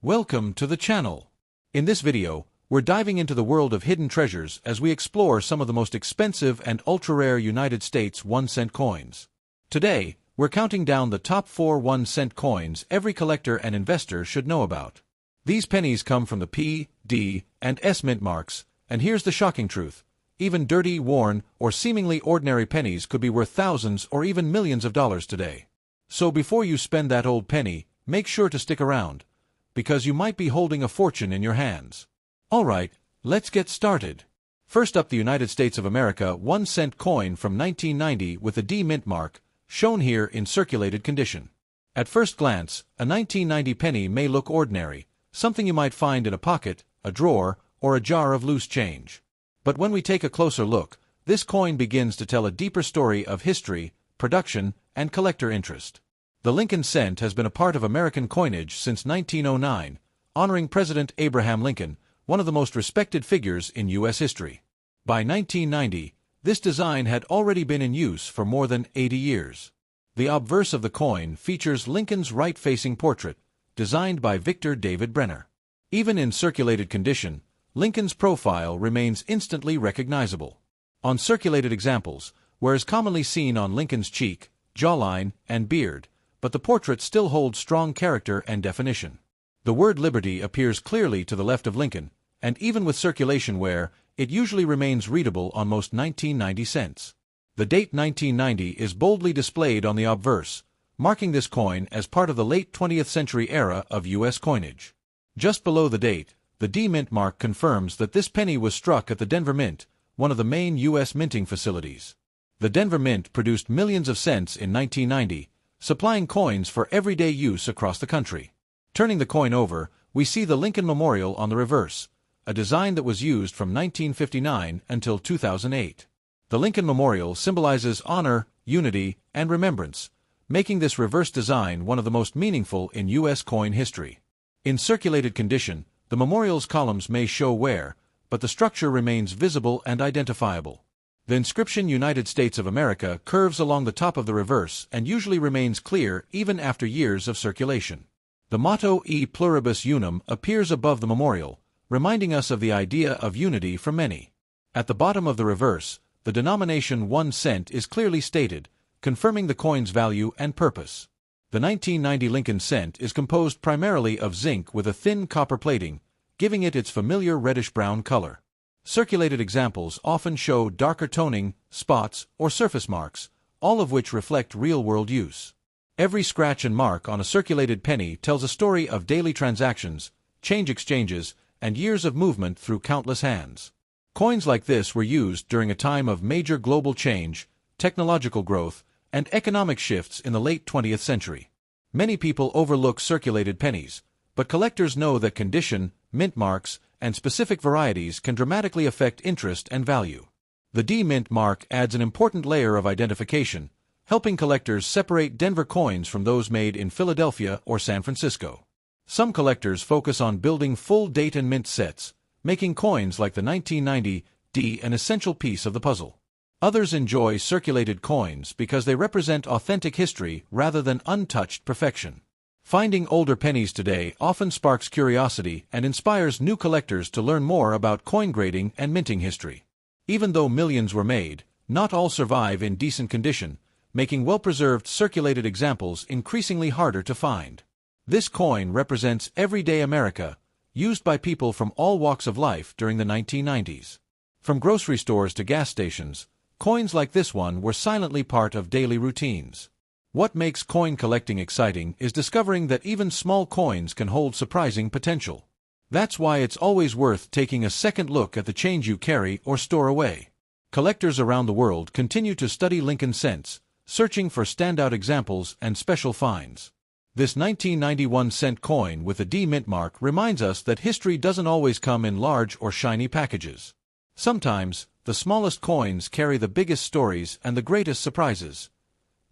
Welcome to the channel. In this video, we're diving into the world of hidden treasures as we explore some of the most expensive and ultra-rare United States 1-cent coins. Today, we're counting down the top 4 1-cent coins every collector and investor should know about. These pennies come from the P, D, and S mint marks, and here's the shocking truth. Even dirty, worn, or seemingly ordinary pennies could be worth thousands or even millions of dollars today. So before you spend that old penny, make sure to stick around, because you might be holding a fortune in your hands. Alright, let's get started. First up, the United States of America 1-cent coin from 1990 with a D mint mark, shown here in circulated condition. At first glance, a 1990 penny may look ordinary, something you might find in a pocket, a drawer, or a jar of loose change. But when we take a closer look, this coin begins to tell a deeper story of history, production, and collector interest. The Lincoln cent has been a part of American coinage since 1909, honoring President Abraham Lincoln, one of the most respected figures in U.S. history. By 1990, this design had already been in use for more than 80 years. The obverse of the coin features Lincoln's right-facing portrait, designed by Victor David Brenner. Even in circulated condition, Lincoln's profile remains instantly recognizable. On circulated examples, whereas commonly seen on Lincoln's cheek, jawline, and beard, but the portrait still holds strong character and definition. The word Liberty appears clearly to the left of Lincoln, and even with circulation wear, it usually remains readable on most 1990 cents. The date 1990 is boldly displayed on the obverse, marking this coin as part of the late 20th century era of U.S. coinage. Just below the date, the D mint mark confirms that this penny was struck at the Denver Mint, one of the main U.S. minting facilities. The Denver Mint produced millions of cents in 1990, supplying coins for everyday use across the country. Turning the coin over, we see the Lincoln Memorial on the reverse, a design that was used from 1959 until 2008. The Lincoln Memorial symbolizes honor, unity, and remembrance, making this reverse design one of the most meaningful in U.S. coin history. In circulated condition, the memorial's columns may show wear, but the structure remains visible and identifiable. The inscription United States of America curves along the top of the reverse and usually remains clear even after years of circulation. The motto E pluribus unum appears above the memorial, reminding us of the idea of unity for many. At the bottom of the reverse, the denomination 1 cent is clearly stated, confirming the coin's value and purpose. The 1990 Lincoln cent is composed primarily of zinc with a thin copper plating, giving it its familiar reddish-brown color. Circulated examples often show darker toning, spots, or surface marks, all of which reflect real-world use. Every scratch and mark on a circulated penny tells a story of daily transactions, change exchanges, and years of movement through countless hands. Coins like this were used during a time of major global change, technological growth, and economic shifts in the late 20th century. Many people overlook circulated pennies, but collectors know that condition, mint marks, and specific varieties can dramatically affect interest and value. The D mint mark adds an important layer of identification, helping collectors separate Denver coins from those made in Philadelphia or San Francisco. Some collectors focus on building full date and mint sets, making coins like the 1990 D an essential piece of the puzzle. Others enjoy circulated coins because they represent authentic history rather than untouched perfection. Finding older pennies today often sparks curiosity and inspires new collectors to learn more about coin grading and minting history. Even though millions were made, not all survive in decent condition, making well-preserved circulated examples increasingly harder to find. This coin represents everyday America, used by people from all walks of life during the 1990s. From grocery stores to gas stations, coins like this one were silently part of daily routines. What makes coin collecting exciting is discovering that even small coins can hold surprising potential. That's why it's always worth taking a second look at the change you carry or store away. Collectors around the world continue to study Lincoln cents, searching for standout examples and special finds. This 1991 cent coin with a D mint mark reminds us that history doesn't always come in large or shiny packages. Sometimes, the smallest coins carry the biggest stories and the greatest surprises.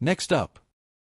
Next up,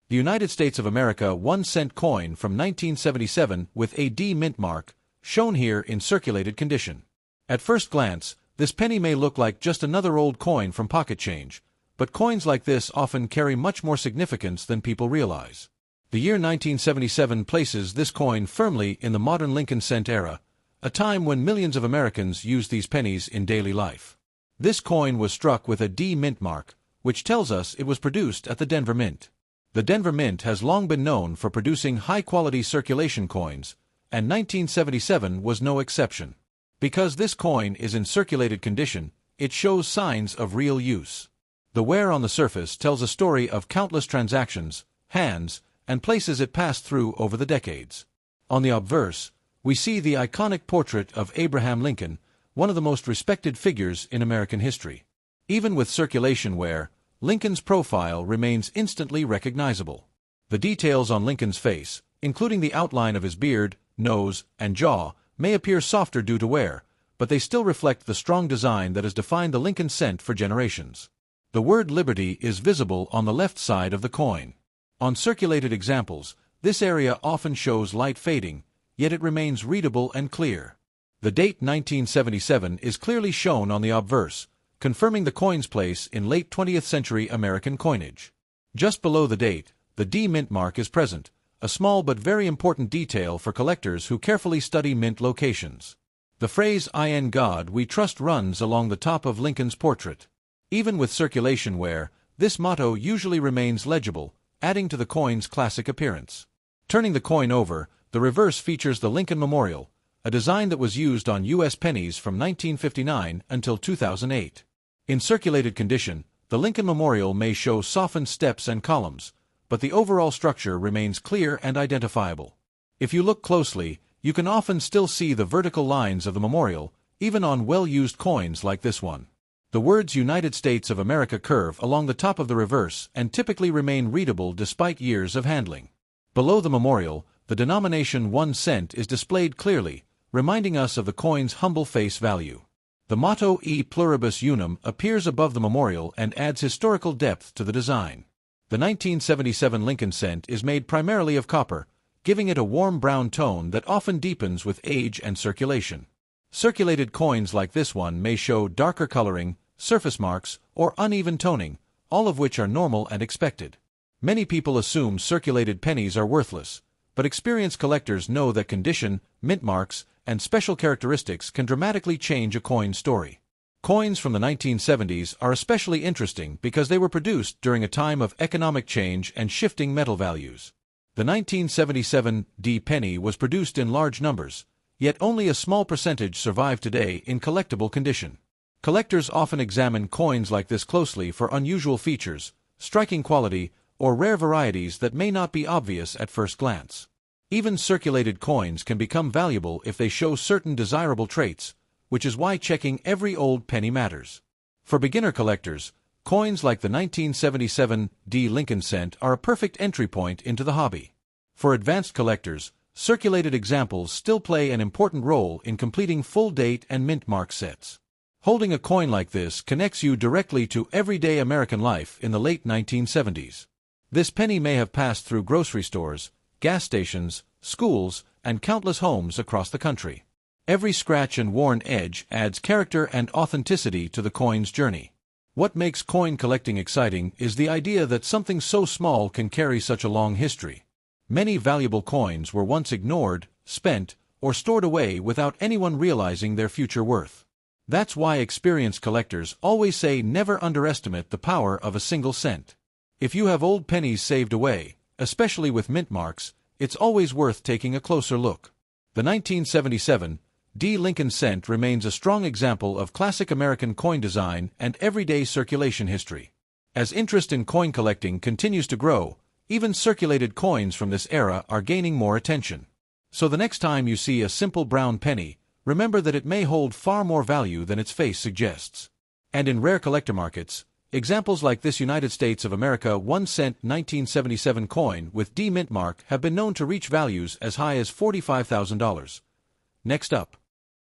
the United States of America 1 cent coin from 1977 with a D mint mark, shown here in circulated condition. At first glance, this penny may look like just another old coin from pocket change, but coins like this often carry much more significance than people realize. The year 1977 places this coin firmly in the modern Lincoln cent era, a time when millions of Americans used these pennies in daily life. This coin was struck with a D mint mark, which tells us it was produced at the Denver Mint. The Denver Mint has long been known for producing high-quality circulation coins, and 1977 was no exception. Because this coin is in circulated condition, it shows signs of real use. The wear on the surface tells a story of countless transactions, hands, and places it passed through over the decades. On the obverse, we see the iconic portrait of Abraham Lincoln, one of the most respected figures in American history. Even with circulation wear, Lincoln's profile remains instantly recognizable. The details on Lincoln's face, including the outline of his beard, nose, and jaw, may appear softer due to wear, but they still reflect the strong design that has defined the Lincoln cent for generations. The word Liberty is visible on the left side of the coin. On circulated examples, this area often shows light fading, yet it remains readable and clear. The date 1977 is clearly shown on the obverse, confirming the coin's place in late 20th century American coinage. Just below the date, the D mint mark is present, a small but very important detail for collectors who carefully study mint locations. The phrase "In God We Trust" runs along the top of Lincoln's portrait. Even with circulation wear, this motto usually remains legible, adding to the coin's classic appearance. Turning the coin over, the reverse features the Lincoln Memorial, a design that was used on U.S. pennies from 1959 until 2008. In circulated condition, the Lincoln Memorial may show softened steps and columns, but the overall structure remains clear and identifiable. If you look closely, you can often still see the vertical lines of the memorial, even on well-used coins like this one. The words United States of America curve along the top of the reverse and typically remain readable despite years of handling. Below the memorial, the denomination 1 cent is displayed clearly, reminding us of the coin's humble face value. The motto E pluribus unum appears above the memorial and adds historical depth to the design. The 1977 Lincoln cent is made primarily of copper, giving it a warm brown tone that often deepens with age and circulation. Circulated coins like this one may show darker coloring, surface marks, or uneven toning, all of which are normal and expected. Many people assume circulated pennies are worthless, but experienced collectors know that condition, mint marks, and special characteristics can dramatically change a coin's story. Coins from the 1970s are especially interesting because they were produced during a time of economic change and shifting metal values. The 1977 D penny was produced in large numbers, yet only a small percentage survive today in collectible condition. Collectors often examine coins like this closely for unusual features, striking quality, or rare varieties that may not be obvious at first glance. Even circulated coins can become valuable if they show certain desirable traits, which is why checking every old penny matters. For beginner collectors, coins like the 1977 D Lincoln cent are a perfect entry point into the hobby. For advanced collectors, circulated examples still play an important role in completing full date and mint mark sets. Holding a coin like this connects you directly to everyday American life in the late 1970s. This penny may have passed through grocery stores, gas stations, schools, and countless homes across the country. Every scratch and worn edge adds character and authenticity to the coin's journey. What makes coin collecting exciting is the idea that something so small can carry such a long history. Many valuable coins were once ignored, spent, or stored away without anyone realizing their future worth. That's why experienced collectors always say never underestimate the power of a single cent. If you have old pennies saved away, especially with mint marks, it's always worth taking a closer look. The 1977 D Lincoln cent remains a strong example of classic American coin design and everyday circulation history. As interest in coin collecting continues to grow, even circulated coins from this era are gaining more attention. So the next time you see a simple brown penny, remember that it may hold far more value than its face suggests. And in rare collector markets, examples like this United States of America 1 cent 1977 coin with D mint mark have been known to reach values as high as $45,000. Next up,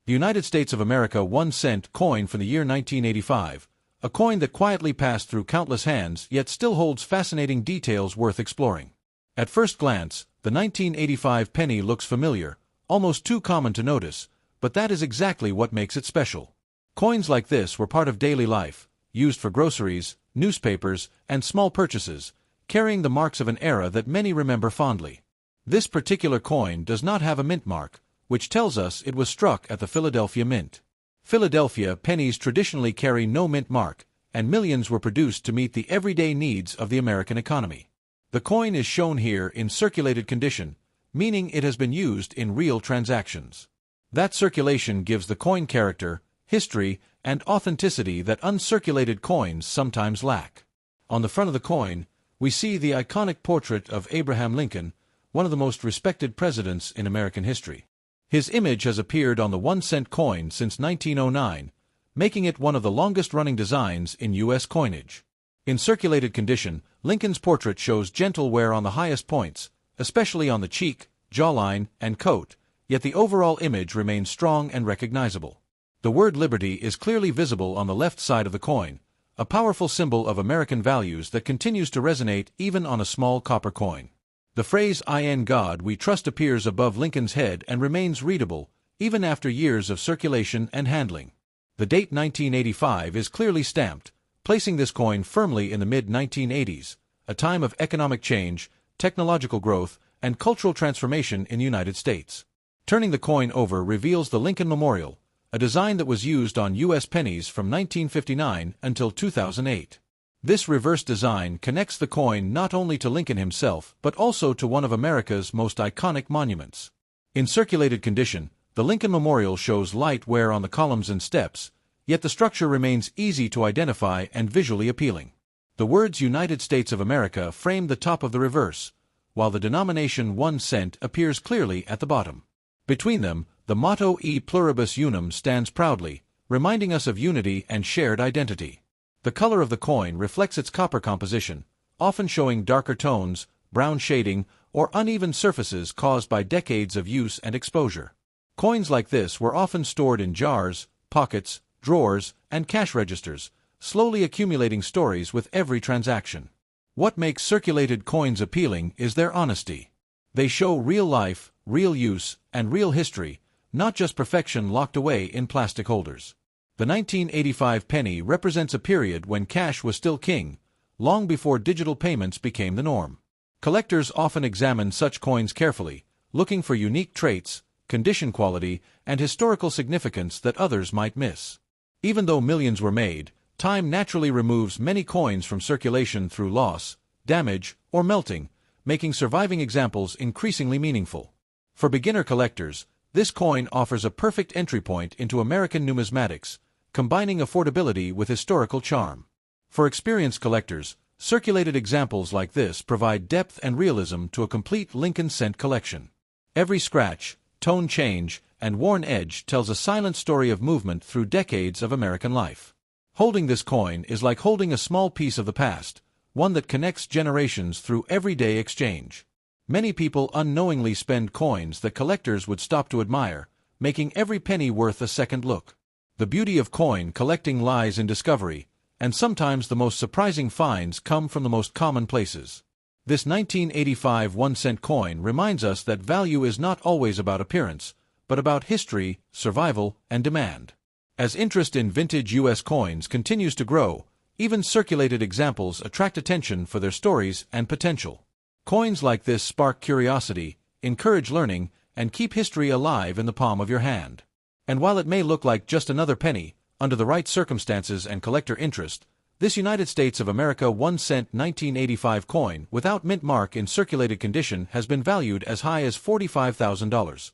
the United States of America 1 cent coin from the year 1985, a coin that quietly passed through countless hands yet still holds fascinating details worth exploring. At first glance, the 1985 penny looks familiar, almost too common to notice, but that is exactly what makes it special. Coins like this were part of daily life, used for groceries, newspapers, and small purchases, carrying the marks of an era that many remember fondly. This particular coin does not have a mint mark, which tells us it was struck at the Philadelphia Mint. Philadelphia pennies traditionally carry no mint mark, and millions were produced to meet the everyday needs of the American economy. The coin is shown here in circulated condition, meaning it has been used in real transactions. That circulation gives the coin character, history, and authenticity that uncirculated coins sometimes lack. On the front of the coin, we see the iconic portrait of Abraham Lincoln, one of the most respected presidents in American history. His image has appeared on the 1-cent coin since 1909, making it one of the longest-running designs in U.S. coinage. In circulated condition, Lincoln's portrait shows gentle wear on the highest points, especially on the cheek, jawline, and coat, yet the overall image remains strong and recognizable. The word liberty is clearly visible on the left side of the coin, a powerful symbol of American values that continues to resonate even on a small copper coin. The phrase "In God We Trust" appears above Lincoln's head and remains readable, even after years of circulation and handling. The date 1985 is clearly stamped, placing this coin firmly in the mid-1980s, a time of economic change, technological growth, and cultural transformation in the United States. Turning the coin over reveals the Lincoln Memorial, a design that was used on U.S. pennies from 1959 until 2008. This reverse design connects the coin not only to Lincoln himself but also to one of America's most iconic monuments. In circulated condition, the Lincoln Memorial shows light wear on the columns and steps, yet the structure remains easy to identify and visually appealing. The words United States of America frame the top of the reverse, while the denomination 1 cent appears clearly at the bottom. Between them, the motto E pluribus unum stands proudly, reminding us of unity and shared identity. The color of the coin reflects its copper composition, often showing darker tones, brown shading, or uneven surfaces caused by decades of use and exposure. Coins like this were often stored in jars, pockets, drawers, and cash registers, slowly accumulating stories with every transaction. What makes circulated coins appealing is their honesty. They show real life, real use, and real history, not just perfection locked away in plastic holders. The 1985 penny represents a period when cash was still king, long before digital payments became the norm. Collectors often examine such coins carefully, looking for unique traits, condition quality, and historical significance that others might miss. Even though millions were made, time naturally removes many coins from circulation through loss, damage, or melting, making surviving examples increasingly meaningful. For beginner collectors, this coin offers a perfect entry point into American numismatics, combining affordability with historical charm. For experienced collectors, circulated examples like this provide depth and realism to a complete Lincoln cent collection. Every scratch, tone change, and worn edge tells a silent story of movement through decades of American life. Holding this coin is like holding a small piece of the past, one that connects generations through everyday exchange. Many people unknowingly spend coins that collectors would stop to admire, making every penny worth a second look. The beauty of coin collecting lies in discovery, and sometimes the most surprising finds come from the most common places. This 1985 1-cent coin reminds us that value is not always about appearance, but about history, survival, and demand. As interest in vintage U.S. coins continues to grow, even circulated examples attract attention for their stories and potential. Coins like this spark curiosity, encourage learning, and keep history alive in the palm of your hand. And while it may look like just another penny, under the right circumstances and collector interest, this United States of America 1-cent 1985 coin without mint mark in circulated condition has been valued as high as $45,000.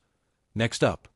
Next up,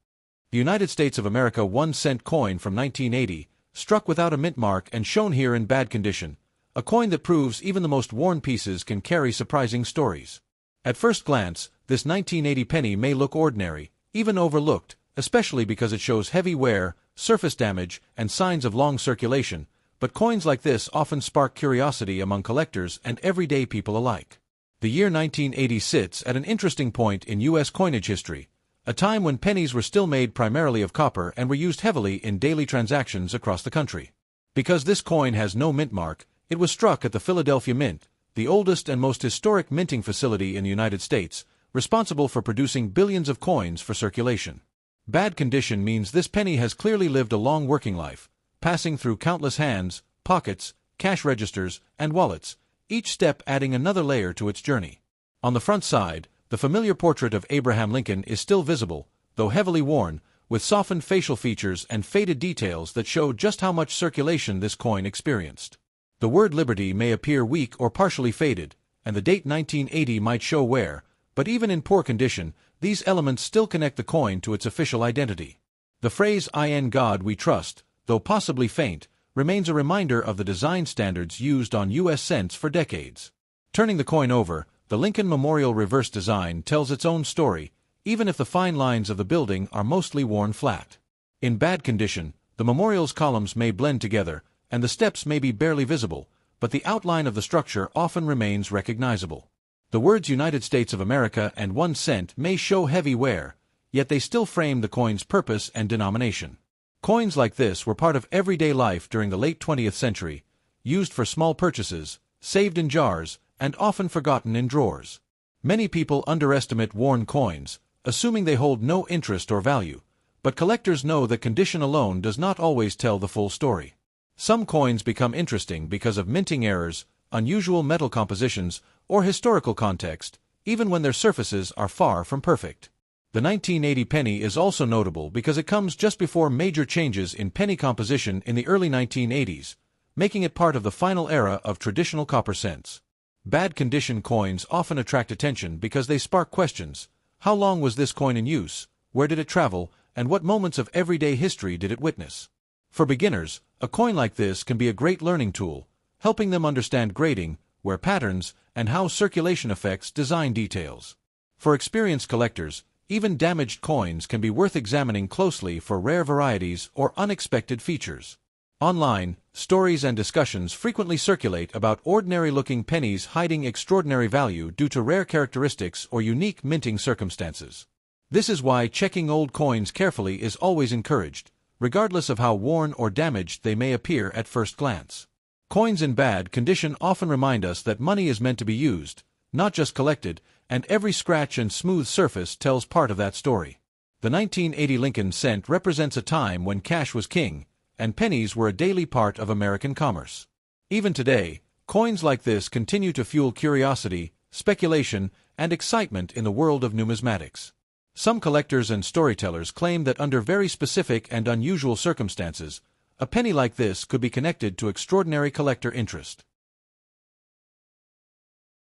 the United States of America 1-cent coin from 1980, struck without a mint mark and shown here in bad condition, a coin that proves even the most worn pieces can carry surprising stories. At first glance, this 1980 penny may look ordinary, even overlooked, especially because it shows heavy wear, surface damage, and signs of long circulation, but coins like this often spark curiosity among collectors and everyday people alike. The year 1980 sits at an interesting point in U.S. coinage history, a time when pennies were still made primarily of copper and were used heavily in daily transactions across the country. Because this coin has no mint mark, it was struck at the Philadelphia Mint, the oldest and most historic minting facility in the United States, responsible for producing billions of coins for circulation. Bad condition means this penny has clearly lived a long working life, passing through countless hands, pockets, cash registers, and wallets, each step adding another layer to its journey. On the front side, the familiar portrait of Abraham Lincoln is still visible, though heavily worn, with softened facial features and faded details that show just how much circulation this coin experienced. The word Liberty may appear weak or partially faded, and the date 1980 might show wear, but even in poor condition, these elements still connect the coin to its official identity. The phrase "In God We Trust," though possibly faint, remains a reminder of the design standards used on U.S. cents for decades. Turning the coin over, the Lincoln Memorial reverse design tells its own story, even if the fine lines of the building are mostly worn flat. In bad condition, the memorial's columns may blend together, and the steps may be barely visible, but the outline of the structure often remains recognizable. The words United States of America and 1 cent may show heavy wear, yet they still frame the coin's purpose and denomination. Coins like this were part of everyday life during the late 20th century, used for small purchases, saved in jars, and often forgotten in drawers. Many people underestimate worn coins, assuming they hold no interest or value, but collectors know that condition alone does not always tell the full story. Some coins become interesting because of minting errors, unusual metal compositions, or historical context, even when their surfaces are far from perfect. The 1980 penny is also notable because it comes just before major changes in penny composition in the early 1980s, making it part of the final era of traditional copper cents. Bad condition coins often attract attention because they spark questions. How long was this coin in use? Where did it travel? And what moments of everyday history did it witness? For beginners, a coin like this can be a great learning tool, helping them understand grading, wear patterns, and how circulation affects design details. For experienced collectors, even damaged coins can be worth examining closely for rare varieties or unexpected features. Online, stories and discussions frequently circulate about ordinary-looking pennies hiding extraordinary value due to rare characteristics or unique minting circumstances. This is why checking old coins carefully is always encouraged, regardless of how worn or damaged they may appear at first glance. Coins in bad condition often remind us that money is meant to be used, not just collected, and every scratch and smooth surface tells part of that story. The 1980 Lincoln cent represents a time when cash was king, and pennies were a daily part of American commerce. Even today, coins like this continue to fuel curiosity, speculation, and excitement in the world of numismatics. Some collectors and storytellers claim that under very specific and unusual circumstances, a penny like this could be connected to extraordinary collector interest.